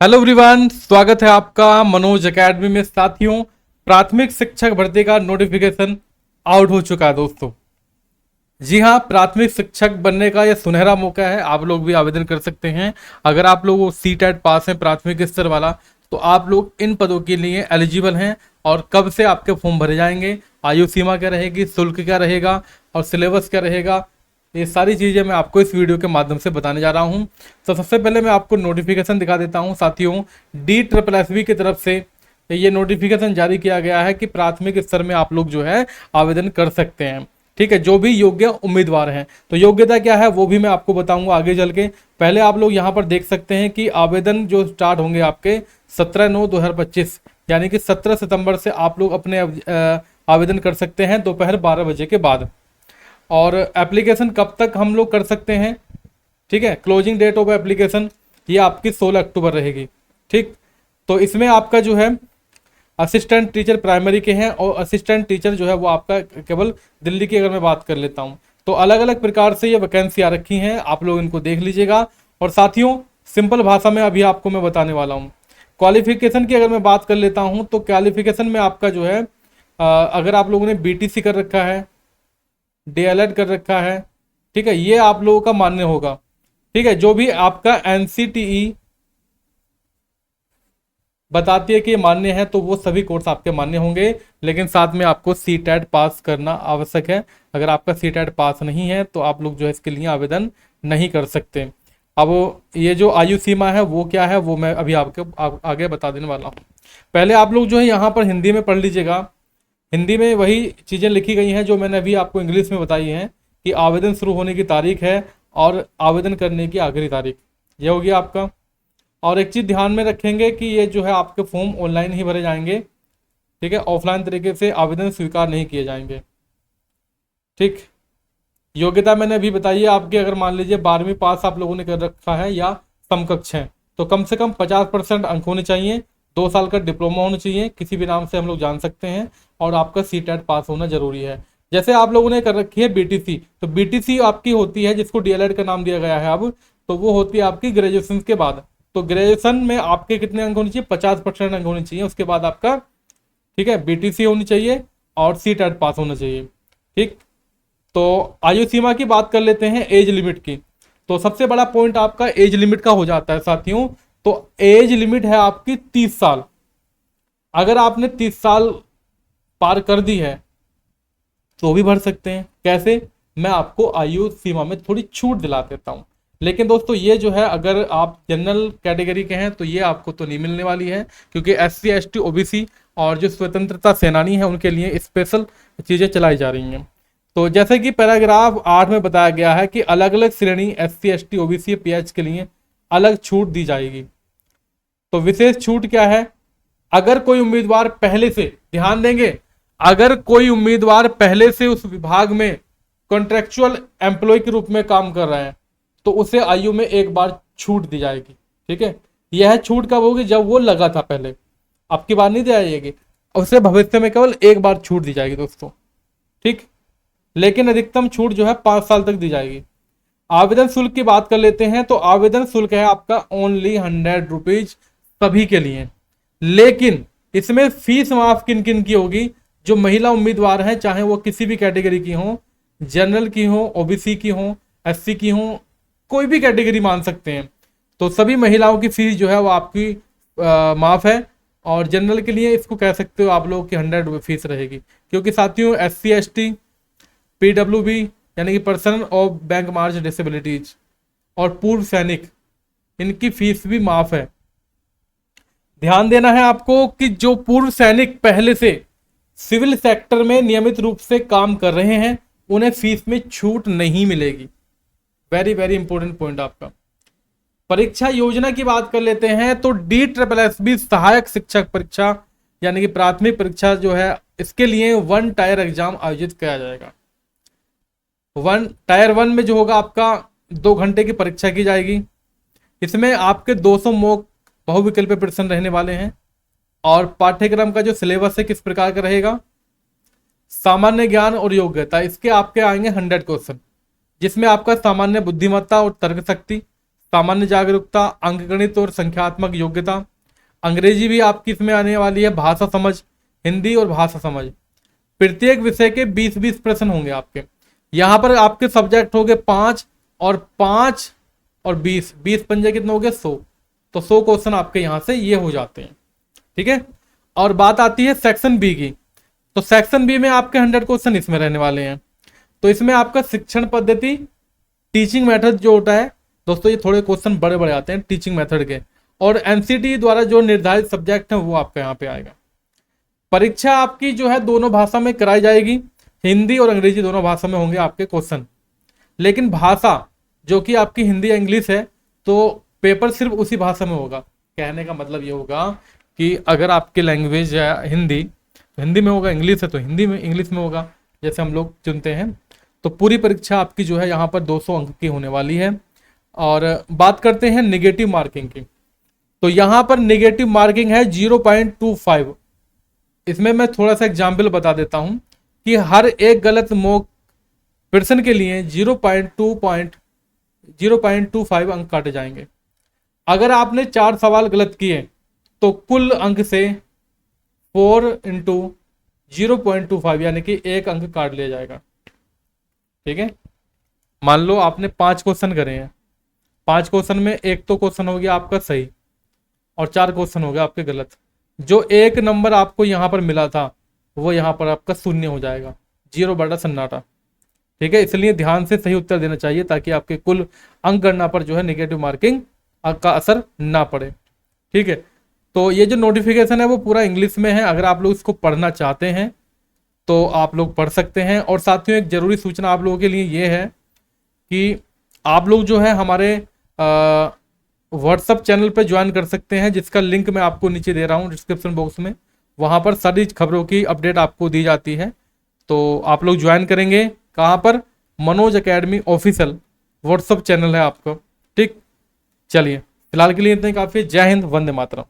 Hello everyone, स्वागत है आपका मनोज एकेडमी में। साथियों, प्राथमिक शिक्षक भर्ती का नोटिफिकेशन आउट हो चुका है दोस्तों। जी हाँ, प्राथमिक शिक्षक बनने का यह सुनहरा मौका है। आप लोग भी आवेदन कर सकते हैं। अगर आप लोग सीटेट पास हैं प्राथमिक स्तर वाला, तो आप लोग इन पदों के लिए एलिजिबल हैं। और कब से आपके फॉर्म भरे जाएंगे, आयु सीमा क्या रहेगी, शुल्क क्या रहेगा और सिलेबस क्या रहेगा, ये सारी चीज़ें मैं आपको इस वीडियो के माध्यम से बताने जा रहा हूँ। तो सबसे पहले मैं आपको नोटिफिकेशन दिखा देता हूँ। साथियों, DSSB की तरफ से ये नोटिफिकेशन जारी किया गया है कि प्राथमिक स्तर में आप लोग जो है आवेदन कर सकते हैं। ठीक है, जो भी योग्य उम्मीदवार हैं। तो योग्यता क्या है वो भी मैं आपको बताऊंगा आगे चल के। पहले आप लोग यहाँ पर देख सकते हैं कि आवेदन जो स्टार्ट होंगे आपके 17/9/2025, यानी कि 17 सितंबर से आप लोग अपने आवेदन कर सकते हैं दोपहर 12 बजे के बाद। और एप्लीकेशन कब तक हम लोग कर सकते हैं, ठीक है, क्लोजिंग डेट ऑफ एप्लीकेशन ये आपकी 16 अक्टूबर रहेगी। ठीक, तो इसमें आपका जो है असिस्टेंट टीचर प्राइमरी के हैं और असिस्टेंट टीचर जो है वो आपका केवल दिल्ली की अगर मैं बात कर लेता हूँ, तो अलग अलग प्रकार से ये वैकेंसी आ रखी हैं। आप लोग इनको देख लीजिएगा। और साथियों, सिंपल भाषा में अभी आपको मैं बताने वाला हूँ। क्वालिफिकेशन की अगर मैं बात कर लेता हूँ, तो क्वालिफिकेशन में आपका जो है अगर आप लोगों ने BTC कर रखा है, DLED कर रखा है, ठीक है, ये आप लोगों का मान्य होगा। ठीक है, जो भी आपका NCTE बताती है कि ये मान्य है, तो वो सभी कोर्स आपके मान्य होंगे। लेकिन साथ में आपको CTET पास करना आवश्यक है। अगर आपका CTET पास नहीं है तो आप लोग जो है इसके लिए आवेदन नहीं कर सकते। अब ये जो आयु सीमा है वो क्या है, वो मैं अभी आपके आगे बता देने वाला हूँ। पहले आप लोग जो है यहाँ पर हिंदी में पढ़ लीजिएगा। हिंदी में वही चीज़ें लिखी गई हैं जो मैंने अभी आपको इंग्लिश में बताई हैं, कि आवेदन शुरू होने की तारीख है और आवेदन करने की आखिरी तारीख, ये होगी आपका। और एक चीज़ ध्यान में रखेंगे कि ये जो है आपके फॉर्म ऑनलाइन ही भरे जाएंगे। ठीक है, ऑफलाइन तरीके से आवेदन स्वीकार नहीं किए जाएंगे। ठीक, योग्यता मैंने अभी बताई है आपके। अगर मान लीजिए 12वीं पास आप लोगों ने कर रखा है या समकक्ष है, तो कम से कम 50% अंक होने चाहिए। 2 साल का डिप्लोमा होना चाहिए, किसी भी नाम से हम लोग जान सकते हैं। और आपका CTET पास होना जरूरी है। जैसे आप लोगों ने कर रखी है BTC, तो BTC आपकी होती है, जिसको DLED का नाम दिया गया है अब, तो वो होती है आपकी ग्रेजुएशन के बाद। तो ग्रेजुएशन में आपके कितने अंक होने चाहिए, 50% अंक होने चाहिए। उसके बाद आपका, ठीक है, BTC होनी चाहिए और CTET पास होना चाहिए। ठीक, तो आयु सीमा की बात कर लेते हैं, एज लिमिट की। तो सबसे बड़ा पॉइंट आपका एज लिमिट का हो जाता है साथियों। तो एज लिमिट है आपकी 30 साल। अगर आपने 30 साल पार कर दी है तो भी भर सकते हैं। कैसे, मैं आपको आयु सीमा में थोड़ी छूट दिला देता हूं। लेकिन दोस्तों, ये जो है अगर आप जनरल कैटेगरी के हैं तो ये आपको तो नहीं मिलने वाली है, क्योंकि SC ST OBC और जो स्वतंत्रता सेनानी है उनके लिए स्पेशल चीज़ें चलाई जा रही हैं। तो जैसे कि पैराग्राफ 8 में बताया गया है कि अलग अलग श्रेणी SC ST OBC PH के लिए अलग छूट दी जाएगी। तो विशेष छूट क्या है, अगर कोई उम्मीदवार पहले से, ध्यान देंगे, अगर कोई उम्मीदवार पहले से उस विभाग में कॉन्ट्रेक्चुअल एम्प्लॉय के रूप में काम कर रहा है, तो उसे आयु में एक बार छूट दी जाएगी। ठीक है, यह छूट कब होगी, जब वो लगा था पहले, अब की बार नहीं दी जाएगी, उसे भविष्य में केवल एक बार छूट दी जाएगी दोस्तों। ठीक, लेकिन अधिकतम छूट जो है 5 साल तक दी जाएगी। आवेदन शुल्क की बात कर लेते हैं, तो आवेदन शुल्क है आपका ओनली 100 रुपीज सभी के लिए। लेकिन इसमें फीस माफ किन किन की होगी, जो महिला उम्मीदवार हैं, चाहे वो किसी भी कैटेगरी की हो, जनरल की हो, OBC की हो, SC की हो, कोई भी कैटेगरी मान सकते हैं। तो सभी महिलाओं की फीस जो है वो आपकी माफ है। और जनरल के लिए इसको कह सकते हो आप लोग की 100 रुपये फीस रहेगी, क्योंकि साथियों SC ST PWB यानी कि person of bank March disabilities और पूर्व सैनिक, इनकी फीस भी माफ है। ध्यान देना है आपको कि जो पूर्व सैनिक पहले से सिविल सेक्टर में नियमित रूप से काम कर रहे हैं, उन्हें फीस में छूट नहीं मिलेगी। वेरी वेरी इंपॉर्टेंट पॉइंट आपका। परीक्षा योजना की बात कर लेते हैं, तो DSSB सहायक शिक्षक परीक्षा यानी कि प्राथमिक परीक्षा जो है, इसके लिए 1 टायर एग्जाम आयोजित किया जाएगा। टायर 1 में जो होगा आपका 2 घंटे की परीक्षा की जाएगी। इसमें आपके 200 मॉक बहुविकल्पीय प्रश्न रहने वाले हैं। और पाठ्यक्रम का जो सिलेबस है किस प्रकार का रहेगा, सामान्य ज्ञान और योग्यता, इसके आपके आएंगे 100 क्वेश्चन, जिसमें आपका सामान्य बुद्धिमत्ता और तर्क शक्ति, सामान्य जागरूकता, अंकगणित और संख्यात्मक योग्यता। अंग्रेजी भी आपकी इसमें आने वाली है, भाषा समझ, हिंदी और भाषा समझ। प्रत्येक विषय के 20-20 प्रश्न होंगे आपके। यहाँ पर आपके सब्जेक्ट हो गए 5 और 5 और 20 पंजे कितने हो गए 100। तो 100 क्वेश्चन आपके यहाँ से ये हो जाते हैं। ठीक है, और बात आती है सेक्शन बी की। तो सेक्शन बी में आपके 100 क्वेश्चन इसमें रहने वाले हैं। तो इसमें आपका शिक्षण पद्धति, टीचिंग मेथड जो होता है दोस्तों, ये थोड़े क्वेश्चन बड़े बड़े आते हैं टीचिंग मेथड के, और एनसीटी द्वारा जो निर्धारित सब्जेक्ट है वो आपका यहाँ पे आएगा। परीक्षा आपकी जो है दोनों भाषा में कराई जाएगी, हिंदी और अंग्रेजी दोनों भाषा में होंगे आपके क्वेश्चन। लेकिन भाषा जो कि आपकी हिंदी या इंग्लिश है, तो पेपर सिर्फ उसी भाषा में होगा। कहने का मतलब ये होगा कि अगर आपकी लैंग्वेज है हिंदी, तो हिंदी में होगा, इंग्लिश है तो हिंदी में, इंग्लिश में होगा, जैसे हम लोग चुनते हैं। तो पूरी परीक्षा आपकी जो है यहाँ पर 200 अंक की होने वाली है। और बात करते हैं नेगेटिव मार्किंग की। तो यहाँ पर नेगेटिव मार्किंग है 0.25। इसमें मैं थोड़ा सा एग्जाम्पल बता देता हूँ कि हर एक गलत मॉक प्रश्न के लिए 0.25 अंक काटे जाएंगे। अगर आपने 4 सवाल गलत किए तो कुल अंक से 4 इंटू 0.25 यानी कि 1 अंक काट लिया जाएगा। ठीक है, मान लो आपने 5 क्वेश्चन करे हैं, 5 क्वेश्चन में एक तो क्वेश्चन हो गया आपका सही और 4 क्वेश्चन हो गया आपके गलत। जो 1 नंबर आपको यहाँ पर मिला था वो यहाँ पर आपका 0 हो जाएगा, 0 बटा सन्नाटा। ठीक है, इसलिए ध्यान से सही उत्तर देना चाहिए ताकि आपके कुल अंक गणना पर जो है नेगेटिव मार्किंग का असर ना पड़े। ठीक है, तो ये जो नोटिफिकेशन है वो पूरा इंग्लिश में है। अगर आप लोग इसको पढ़ना चाहते हैं तो आप लोग पढ़ सकते हैं। और साथियों, एक जरूरी सूचना आप लोगों के लिए ये है कि आप लोग जो है हमारे व्हाट्सअप चैनल पर ज्वाइन कर सकते हैं, जिसका लिंक मैं आपको नीचे दे रहा हूँ डिस्क्रिप्शन बॉक्स में। वहाँ पर सारी खबरों की अपडेट आपको दी जाती है। तो आप लोग ज्वाइन करेंगे कहाँ पर, Manoj academy official WhatsApp channel है आपका। ठीक, चलिए फिलहाल के लिए इतना ही काफ़ी है। जय हिंद, वंदे मातरम।